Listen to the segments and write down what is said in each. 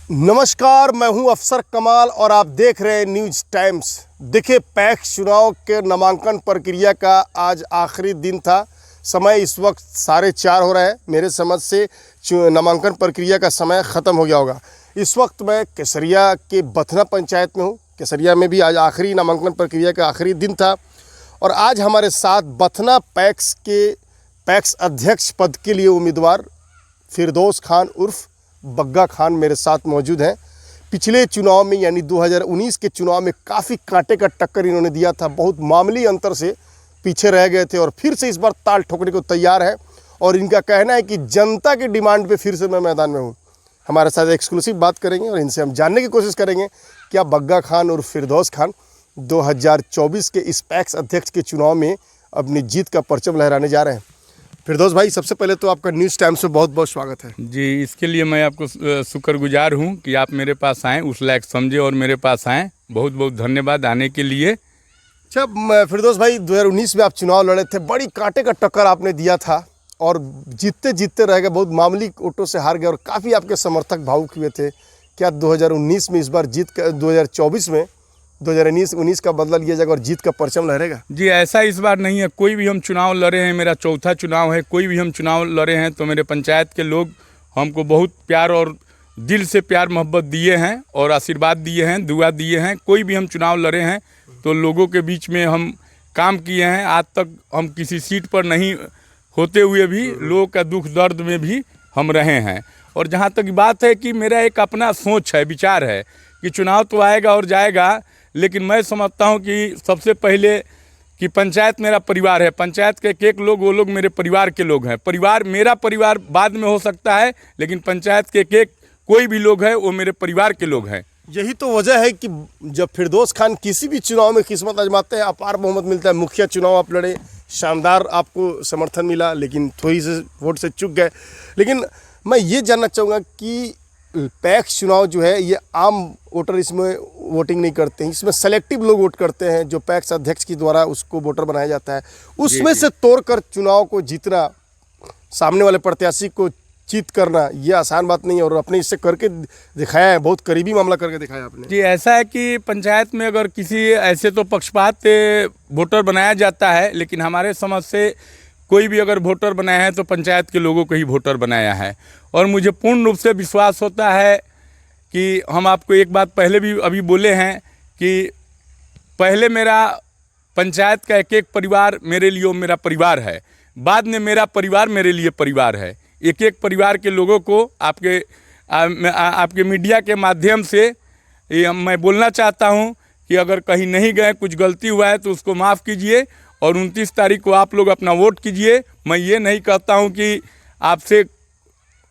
नमस्कार, मैं हूं अफसर कमाल और आप देख रहे हैं न्यूज़ टाइम्स। देखिए, पैक्स चुनाव के नामांकन प्रक्रिया का आज आखिरी दिन था। समय इस वक्त 4:30 हो रहा है। मेरे समझ से नामांकन प्रक्रिया का समय ख़त्म हो गया होगा। इस वक्त मैं केसरिया के बथना पंचायत में हूं। केसरिया में भी आज आखिरी नामांकन प्रक्रिया का आखिरी दिन था और आज हमारे साथ बथना पैक्स अध्यक्ष पद के लिए उम्मीदवार फिरदौस खान उर्फ बग्गा खान मेरे साथ मौजूद हैं। पिछले चुनाव में यानी 2019 के चुनाव में काफ़ी कांटे का टक्कर इन्होंने दिया था। बहुत मामूली अंतर से पीछे रह गए थे और फिर से इस बार ताल ठोकने को तैयार है और इनका कहना है कि जनता की डिमांड पे फिर से मैं मैदान में हूँ। हमारे साथ एक्सक्लूसिव बात करेंगे और इनसे हम जानने की कोशिश करेंगे क्या बग्गा खान और फिरदौस खान 2024 के इस पैक्स अध्यक्ष के चुनाव में अपनी जीत का परचम लहराने जा रहे हैं। फिरदौस भाई, सबसे पहले तो आपका न्यूज़ टाइम्स में बहुत बहुत स्वागत है। जी, इसके लिए मैं आपको शुक्रगुजार हूँ कि आप मेरे पास आएँ, उस लायक समझे और मेरे पास आएँ। बहुत बहुत धन्यवाद आने के लिए। अच्छा फिरदौस भाई, 2019 में आप चुनाव लड़े थे, बड़ी कांटे का टक्कर आपने दिया था और जीतते जीतते रह गए, बहुत मामूली वोटों से हार गए और काफ़ी आपके समर्थक भावुक हुए थे। क्या 2019 में इस बार 2024 में 2019 का बदला लिया जाएगा और जीत का परचम लहरेगा? जी, ऐसा इस बार नहीं है। कोई भी हम चुनाव लड़े हैं, मेरा चौथा चुनाव है, कोई भी हम चुनाव लड़े हैं तो मेरे पंचायत के लोग हमको बहुत प्यार और दिल से प्यार मोहब्बत दिए हैं और आशीर्वाद दिए हैं, दुआ दिए हैं। कोई भी हम चुनाव लड़े हैं तो लोगों के बीच में हम काम किए हैं। आज तक हम किसी सीट पर नहीं होते हुए भी लोगों का दुख दर्द में भी हम रहे हैं। और जहाँ तक बात है कि मेरा एक अपना सोच है, विचार है कि चुनाव तो आएगा और जाएगा, लेकिन मैं समझता हूँ कि सबसे पहले कि पंचायत मेरा परिवार है। पंचायत के एक लोग, वो लोग मेरे परिवार के लोग हैं। परिवार, मेरा परिवार बाद में हो सकता है, लेकिन पंचायत के एक कोई भी लोग हैं वो मेरे परिवार के लोग हैं। यही तो वजह है कि जब फिरदौस खान किसी भी चुनाव में किस्मत आजमाते हैं, अपार बहुमत मिलता है। मुखिया चुनाव आप लड़े, शानदार आपको समर्थन मिला, लेकिन थोड़ी से वोट से चूक गए। लेकिन मैं ये जानना चाहूँगा कि पैक्स चुनाव जो है, ये आम वोटर इसमें वोटिंग नहीं करते हैं, इसमें सेलेक्टिव लोग वोट करते हैं। जो पैक्स अध्यक्ष के द्वारा उसको वोटर बनाया जाता है, उसमें से तोड़कर चुनाव को जीतना, सामने वाले प्रत्याशी को जीत करना, ये आसान बात नहीं है और अपने इससे करके दिखाया है। बहुत करीबी मामला करके दिखाया आपने। जी, ऐसा है कि पंचायत में अगर किसी ऐसे तो पक्षपात वोटर बनाया जाता है, लेकिन हमारे समझ से कोई भी अगर वोटर बनाया है तो पंचायत के लोगों को ही वोटर बनाया है। और मुझे पूर्ण रूप से विश्वास होता है कि हम आपको एक बात पहले भी अभी बोले हैं कि पहले मेरा पंचायत का एक परिवार मेरे लिए मेरा परिवार है, बाद में मेरा परिवार मेरे लिए परिवार है। एक परिवार के लोगों को आपके मीडिया के माध्यम से मैं बोलना चाहता हूं कि अगर कहीं नहीं गए, कुछ गलती हुआ है तो उसको माफ़ कीजिए और 29 तारीख को आप लोग अपना वोट कीजिए। मैं ये नहीं कहता हूं कि आपसे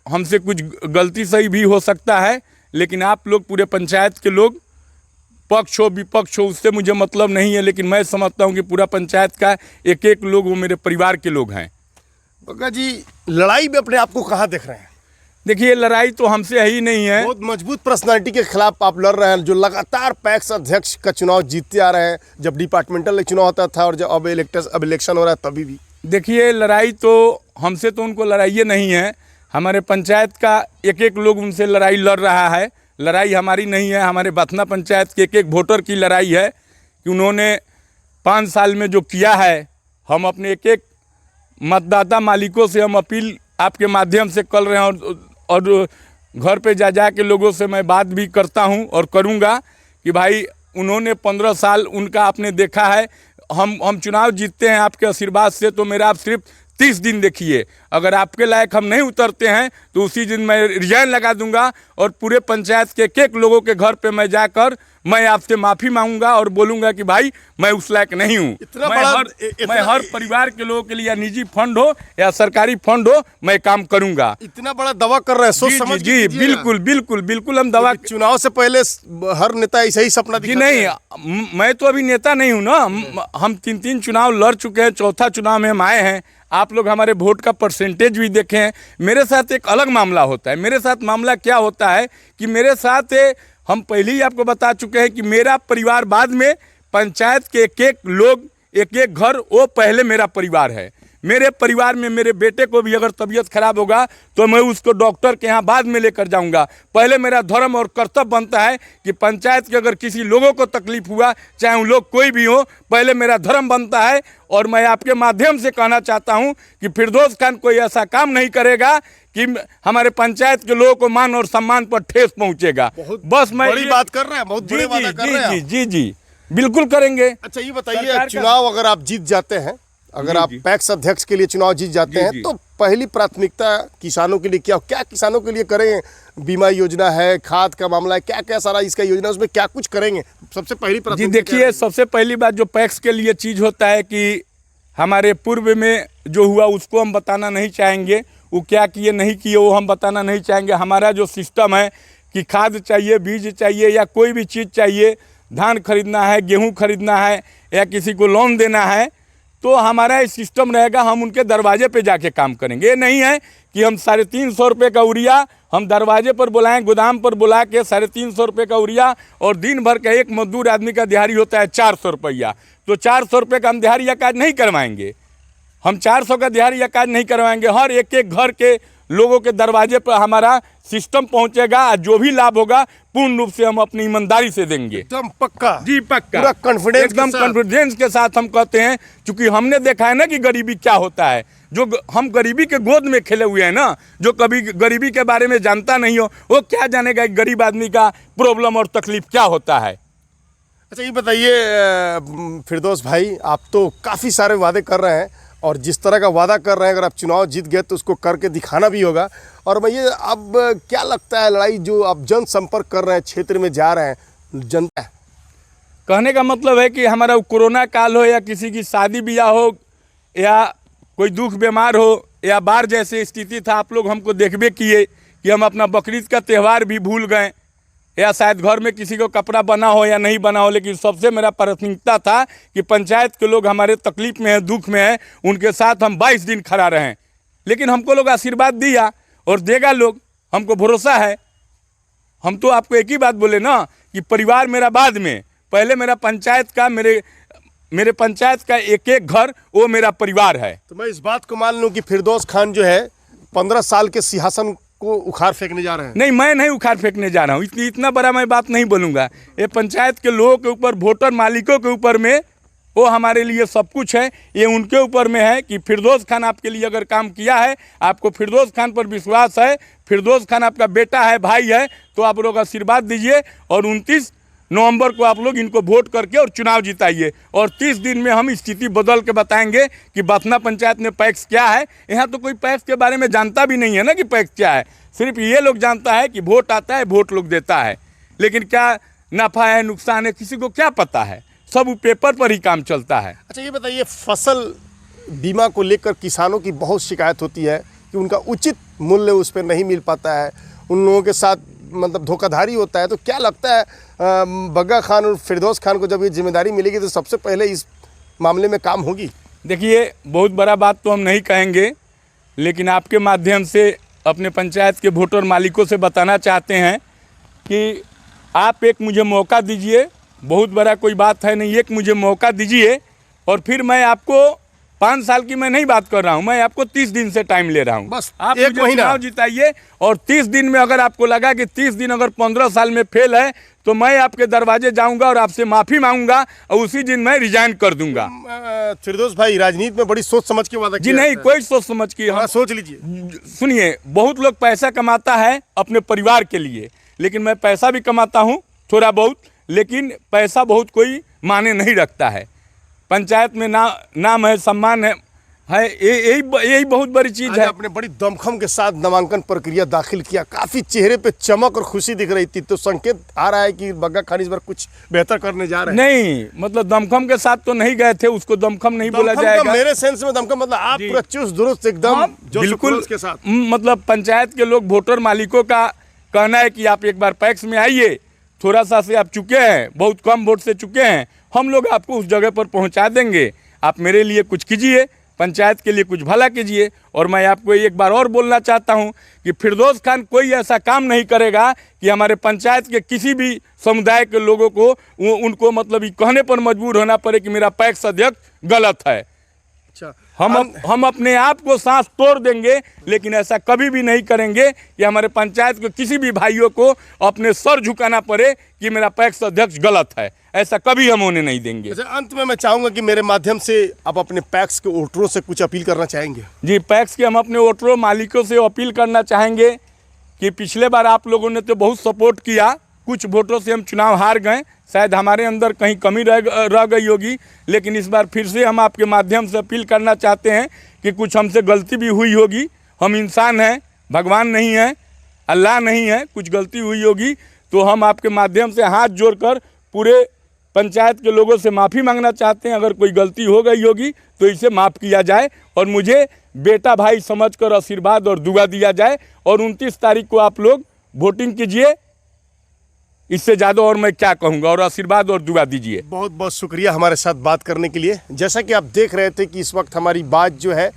हमसे कुछ गलती सही भी हो सकता है, लेकिन आप लोग पूरे पंचायत के लोग, पक्ष हो विपक्ष हो, उससे मुझे मतलब नहीं है, लेकिन मैं समझता हूं कि पूरा पंचायत का एक लोग वो मेरे परिवार के लोग हैं। बग्गा जी, लड़ाई में अपने आप को कहाँ देख रहे हैं? देखिए, लड़ाई तो हमसे ही नहीं है। बहुत मजबूत पर्सनालिटी के खिलाफ आप लड़ रहे हैं, जो लगातार पैक्स अध्यक्ष का चुनाव जीतते आ रहे हैं। जब डिपार्टमेंटल चुनाव होता था और जब अब इलेक्शन हो रहा है तभी भी। देखिए, लड़ाई तो हमसे तो उनको लड़ाई नहीं है। हमारे पंचायत का एक लोग उनसे लड़ाई लड़ रहा है। लड़ाई हमारी नहीं है, हमारे बथना पंचायत के एक वोटर की लड़ाई है कि उन्होंने 5 साल में जो किया है। हम अपने एक मतदाता मालिकों से हम अपील आपके माध्यम से कर रहे हैं और घर पे जा के लोगों से मैं बात भी करता हूं और करूंगा कि भाई, उन्होंने 15 साल उनका आपने देखा है। हम चुनाव जीतते हैं आपके आशीर्वाद से, तो मेरा आप सिर्फ 30 दिन देखिए। अगर आपके लायक हम नहीं उतरते हैं तो उसी दिन मैं रिजाइन लगा दूंगा और पूरे पंचायत के एक लोगों के घर पे मैं जाकर मैं आपसे माफ़ी मांगूंगा और बोलूंगा कि भाई, मैं उस लायक नहीं हूँ। मैं हर परिवार के लोगों के लिए, निजी फंड हो या सरकारी फंड हो, मैं काम करूंगा। इतना बड़ा दावा कर रहे हैं, सोच समझ के जी, बिल्कुल बिल्कुल बिल्कुल हम दावा। चुनाव से पहले हर नेता ऐसा ही सपना जी नहीं, मैं तो अभी नेता नहीं हूँ ना। हम 3 चुनाव लड़ चुके हैं, चौथा चुनाव में हम आए हैं। आप लोग हमारे वोट का परसेंटेज भी देखें हैं। मेरे साथ एक अलग मामला होता है। मेरे साथ मामला क्या होता है कि मेरे साथ हम पहले ही आपको बता चुके हैं कि मेरा परिवार बाद में, पंचायत के एक लोग, एक घर, वो पहले मेरा परिवार है। मेरे परिवार में मेरे बेटे को भी अगर तबीयत खराब होगा तो मैं उसको डॉक्टर के यहाँ बाद में लेकर जाऊंगा। पहले मेरा धर्म और कर्तव्य बनता है कि पंचायत के अगर किसी लोगों को तकलीफ हुआ, चाहे उन लोग कोई भी हो, पहले मेरा धर्म बनता है। और मैं आपके माध्यम से कहना चाहता हूं कि फिरदौस खान कोई ऐसा काम नहीं करेगा कि हमारे पंचायत के लोगों को मान और सम्मान पर ठेस पहुंचेगा। बस मैं बड़ी बात कर रहे हैं, बहुत बड़े वादा कर रहे हैं। जी बिल्कुल करेंगे। अच्छा ये बताइए, चुनाव अगर आप जीत जाते हैं, अगर आप पैक्स अध्यक्ष के लिए चुनाव जीत जाते हैं, तो पहली प्राथमिकता किसानों के लिए क्या किसानों के लिए करेंगे? बीमा योजना है, खाद का मामला है, क्या क्या सारा इसका योजना, उसमें क्या कुछ करेंगे सबसे पहली प्राथमिकता? जी देखिए, सबसे पहली बात जो पैक्स के लिए चीज़ होता है कि हमारे पूर्व में जो हुआ उसको हम बताना नहीं चाहेंगे, वो क्या किए नहीं किए वो हम बताना नहीं चाहेंगे। हमारा जो सिस्टम है कि खाद चाहिए, बीज चाहिए या कोई भी चीज़ चाहिए, धान खरीदना है, गेहूँ खरीदना है या किसी को लोन देना है, तो हमारा ये सिस्टम रहेगा, हम उनके दरवाजे पे जाके काम करेंगे। ये नहीं है कि हम 350 रुपये का यूरिया हम दरवाजे पर बुलाएं, गोदाम पर बुला के 350 रुपये का यूरिया, और दिन भर का एक मजदूर आदमी का दिहाड़ी होता है 400 रुपया, तो 400 रुपये का हम दिहाड़ी या काज नहीं करवाएंगे। हम 400 का दिहाड़ी या काज नहीं करवाएंगे। हर एक एक घर के लोगों के दरवाजे पर हमारा सिस्टम पहुंचेगा, जो भी लाभ होगा पूर्ण रूप से हम अपनी ईमानदारी से देंगे। एकदम पक्का? जी पक्का, पूरा कॉन्फिडेंस, एकदम कॉन्फिडेंस के साथ हम कहते हैं, क्योंकि हमने देखा है ना कि गरीबी क्या होता है। जो हम गरीबी के गोद में खेले हुए हैं ना, जो कभी गरीबी के बारे में जानता नहीं हो वो क्या जानेगा एक गरीब आदमी का प्रॉब्लम और तकलीफ क्या होता है। अच्छा ये बताइए फिरदौस भाई, आप तो काफ़ी सारे वादे कर रहे हैं, और जिस तरह का वादा कर रहे हैं, अगर आप चुनाव जीत गए तो उसको करके दिखाना भी होगा। और मैं ये, अब क्या लगता है, लड़ाई जो आप जनसंपर्क कर रहे हैं, क्षेत्र में जा रहे हैं, जनता कहने का मतलब है कि हमारा कोरोना काल हो या किसी की शादी ब्याह हो या कोई दुख बीमार हो या बाढ़ जैसे स्थिति था, आप लोग हमको देखबे किए कि हम अपना बकरीद का त्यौहार भी भूल गए, या शायद घर में किसी को कपड़ा बना हो या नहीं बना हो, लेकिन सबसे मेरा प्राथमिकता था कि पंचायत के लोग हमारे तकलीफ में है, दुख में है, उनके साथ हम 22 दिन खड़ा रहें। लेकिन हमको लोग आशीर्वाद दिया और देगा लोग, हमको भरोसा है। हम तो आपको एक ही बात बोले ना कि परिवार मेरा बाद में, पहले मेरा पंचायत का, मेरे पंचायत का एक एक घर वो मेरा परिवार है। तो मैं इस बात को मान लूँ कि फिरदौस खान जो है 15 साल के सिंहासन को उखाड़ फेंकने जा रहे हैं? नहीं, मैं नहीं उखाड़ फेंकने जा रहा हूँ, इतना बड़ा मैं बात नहीं बोलूँगा। ये पंचायत के लोगों के ऊपर, वोटर मालिकों के ऊपर में, वो हमारे लिए सब कुछ है, ये उनके ऊपर में है कि फिरदौस खान आपके लिए अगर काम किया है, आपको फिरदौस खान पर विश्वास है, फिरदौस खान आपका बेटा है, भाई है, तो आप लोग आशीर्वाद दीजिए और 29 नवंबर को आप लोग इनको वोट करके और चुनाव जिताइए। और 30 दिन में हम स्थिति बदल के बताएंगे कि बथना पंचायत में पैक्स क्या है। यहाँ तो कोई पैक्स के बारे में जानता भी नहीं है ना कि पैक्स क्या है, सिर्फ ये लोग जानता है कि वोट आता है, वोट लोग देता है, लेकिन क्या नफ़ा है, नुकसान है, किसी को क्या पता है, सब पेपर पर ही काम चलता है। अच्छा ये बताइए, फसल बीमा को लेकर किसानों की बहुत शिकायत होती है कि उनका उचित मूल्य उस पर नहीं मिल पाता है, उन लोगों के साथ मतलब धोखाधड़ी होता है, तो क्या लगता है बग्गा खान और फिरदौस खान को जब ये जिम्मेदारी मिलेगी तो सबसे पहले इस मामले में काम होगी? देखिए, बहुत बड़ा बात तो हम नहीं कहेंगे, लेकिन आपके माध्यम से अपने पंचायत के वोटर मालिकों से बताना चाहते हैं कि आप एक मुझे मौका दीजिए, बहुत बड़ा कोई बात है नहीं, एक मुझे मौका दीजिए और फिर मैं आपको 5 साल की मैं नहीं बात कर रहा हूं, मैं आपको 30 दिन से टाइम ले रहा हूं। बस आप एक महीना चुनाव जिताइए और 30 दिन में अगर आपको लगा कि 30 दिन अगर 15 साल में फेल है तो मैं आपके दरवाजे जाऊंगा और आपसे माफ़ी मांगूंगा और उसी दिन मैं रिजाइन कर दूंगा। फिरदौस भाई, राजनीति में बड़ी सोच समझ के वादा जी नहीं, कोई सोच समझ की, हाँ, सोच लीजिए। सुनिए, बहुत लोग पैसा कमाता है अपने परिवार के लिए, लेकिन मैं पैसा भी कमाता हूँ थोड़ा बहुत, लेकिन पैसा बहुत कोई माने नहीं रखता है। पंचायत में नाम है, सम्मान है, यही बहुत बड़ी चीज़ है। आपने बड़ी दमखम के साथ नामांकन प्रक्रिया दाखिल किया, काफ़ी चेहरे पे चमक और खुशी दिख रही थी, तो संकेत आ रहा है कि बग्गा खान इस बार कुछ बेहतर करने जा रहे हैं। नहीं, मतलब दमखम के साथ तो नहीं गए थे, उसको दमखम नहीं बोला जाएगा। मेरे सेंस में दमखम मतलब आप पूरा चुस्त दुरुस्त एकदम बिल्कुल के साथ, मतलब पंचायत के लोग, वोटर मालिकों का कहना है कि आप एक बार पैक्स में आइए, थोड़ा सा से आप चुके हैं, बहुत कम वोट से चुके हैं, हम लोग आपको उस जगह पर पहुंचा देंगे, आप मेरे लिए कुछ कीजिए, पंचायत के लिए कुछ भला कीजिए। और मैं आपको एक बार और बोलना चाहता हूं कि फिरदौस खान कोई ऐसा काम नहीं करेगा कि हमारे पंचायत के किसी भी समुदाय के लोगों को उनको मतलब ये कहने पर मजबूर होना पड़े कि मेरा पैक्स अध्यक्ष गलत है। अच्छा, हम अपने आप को सांस तोड़ देंगे, लेकिन ऐसा कभी भी नहीं करेंगे कि हमारे पंचायत के किसी भी भाइयों को अपने सर झुकाना पड़े कि मेरा पैक्स अध्यक्ष गलत है। ऐसा कभी हम होने नहीं देंगे। अच्छा, अंत में मैं चाहूंगा कि मेरे माध्यम से आप अपने पैक्स के वोटरों से कुछ अपील करना चाहेंगे। जी, पैक्स के हम अपने वोटरों मालिकों से अपील करना चाहेंगे कि पिछले बार आप लोगों ने तो बहुत सपोर्ट किया, कुछ वोटों से हम चुनाव हार गए, शायद हमारे अंदर कहीं कमी रह गई होगी, लेकिन इस बार फिर से हम आपके माध्यम से अपील करना चाहते हैं कि कुछ हमसे गलती भी हुई होगी। हम इंसान हैं, भगवान नहीं है, अल्लाह नहीं है, कुछ गलती हुई होगी तो हम आपके माध्यम से हाथ जोड़कर पूरे पंचायत के लोगों से माफ़ी मांगना चाहते हैं। अगर कोई गलती हो गई होगी तो इसे माफ़ किया जाए और मुझे बेटा भाई समझकर आशीर्वाद और दुआ दिया जाए। और 29 तारीख को आप लोग वोटिंग कीजिए, इससे ज़्यादा और मैं क्या कहूँगा, और आशीर्वाद और दुआ दीजिए। बहुत बहुत शुक्रिया हमारे साथ बात करने के लिए। जैसा कि आप देख रहे थे कि इस वक्त हमारी बात जो है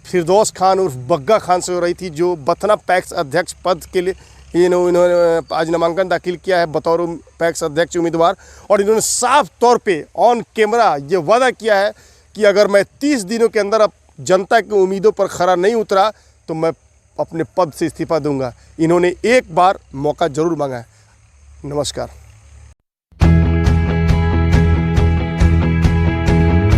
फिरदौस खान उर्फ बग्गा खान से हो रही थी, जो बथना पैक्स अध्यक्ष पद के लिए इन्होंने आज नामांकन दाखिल किया है बतौर पैक्स अध्यक्ष उम्मीदवार। और इन्होंने साफ तौर पे ऑन कैमरा ये वादा किया है कि अगर मैं 30 दिनों के अंदर अब जनता की उम्मीदों पर खरा नहीं उतरा तो मैं अपने पद से इस्तीफा दूंगा। इन्होंने एक बार मौका जरूर मांगा है। नमस्कार।